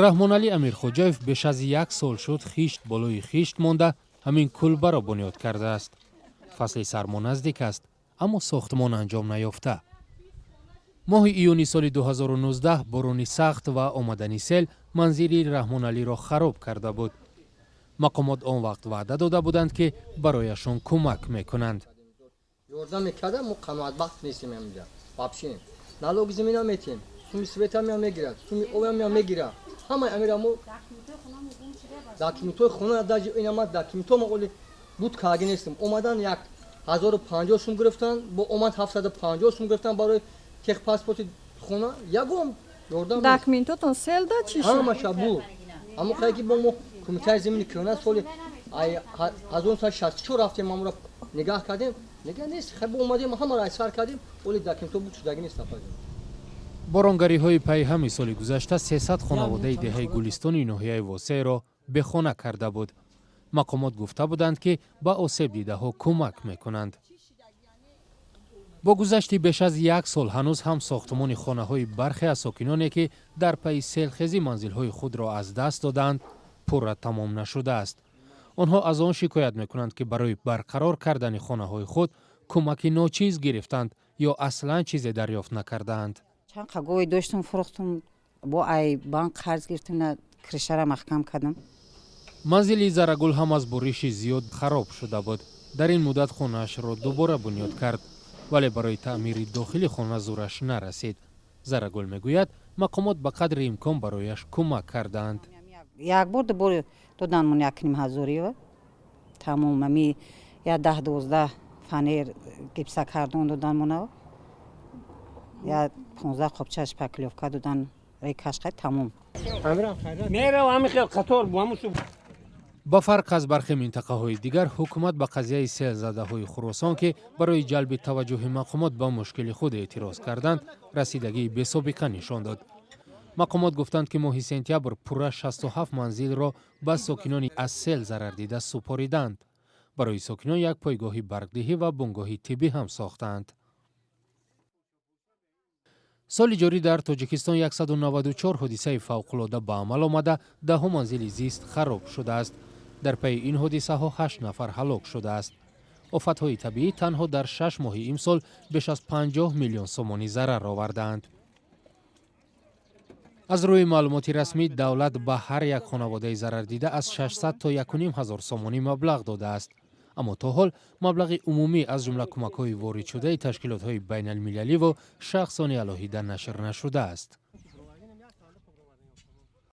раҳмоналӣ амирхоҷаев беш аз 1 сол шуд хишт болои хишт монда ҳамин кулбаро бунёд кардааст. фасли сармо наздик аст, аммо сохтмон анҷом наёфта. моҳи июни соли 2019 борони сахт ва омадани сел манзили раҳмоналиро хароб карда буд. мақомот он вақт ваъда дода буданд ки барояшон кӯмак мекунанд. Ёрдам мекардам, мо қаноатбахт нестем инҷа. Вообще налоги замина метем, суми света меам мегирад, суми оям меам мегирад. Ҳамаи амира мо документои хона даҷи инамат документома оли буд карги нестем. Омадан 1050 сум гирифтан, бо омад 750 сум гирифтан барои техпаспорти хона. Ягон ёрдам документотон селда чи шуд? Ҳамаша буд. Аммо қайки бо мо кумитаи замини кӯна соли 1964 рафтем, амро нигоҳ кардем. Нигоҳ нест, хаб омадем, ҳамаро айсар кардем, оли документо буд шудаги нест нафадем. боронгариҳои пайҳами соли гузашта 300 хонаводаи деҳаи Гулистони ноҳияи Восеро бехона карда буд. мақомот гуфта буданд ки ба осебдидаҳо кӯмак мекунанд. бо гузашти беш аз 1 сол ҳанӯз ҳам сохтмони хонаҳои бархе аз сокиноне ки дар пайи селхезӣ манзилҳои худро аз даст доданд пурра тамом нашудааст. онҳо аз он шикоят мекунанд ки барои барқарор кардани хонаҳои худ кӯмаки ночиз гирифтанд ё аслан чизе дарёфт накардаанд. чанд қагои доштум фурӯхтум, бо ай банк қарз гирифтим, на кришара маҳкам кардам. манзили Зарагул ҳам аз бориши зиёд хароб шуда буд. дар ин муддат хонаашро дубора бунёд кард, вале барои таъмири дохили хона зураш нарасид. Зарагул мегӯяд мақомот ба қадри имкон барояш кӯмак кардаанд. як бор дубор доданмон 1500 тамом ами 10-12 фанер гипса кардон доданмона, я 15 қопча шпаклёвка додан рекашқай тамом. ба фарқ аз бархи минтақаҳои дигар, ҳукумат ба қазияи селзадаҳои Хуросон ки барои ҷалби таваҷҷӯҳи мақомот ба мушкили худ эътироз карданд, расидагии бесобиқа нишон дод. мақомот гуфтанд ки моҳи сентябр пурра 67 манзилро ба сокинони аз сел зарардида супориданд. барои сокинон як пойгоҳи баргдиҳӣ ва бунгоҳи тиббӣ ҳам сохтанд. соли ҷорӣ дар Тоҷикистон 194 ҳодисаи фавқулода ба амал омада, даҳҳо манзили зист хароб шудааст. дар пайи ин ҳодисаҳо 8 нафар ҳалок шудааст. офатҳои табиӣ танҳо дар 6 моҳи имсол беш аз 50 миллион сомонӣ зарар овардаанд. аз рӯи маълумоти расмӣ, давлат ба ҳар як хонаводаи зарардида аз 600 то 1500 сомонӣ маблағ додааст. аммо то ҳол маблағи умумӣ аз ҷумла кӯмакҳои воридшудаи ташкилотҳои байналмилаливу шахсони алоҳида нашр нашудааст.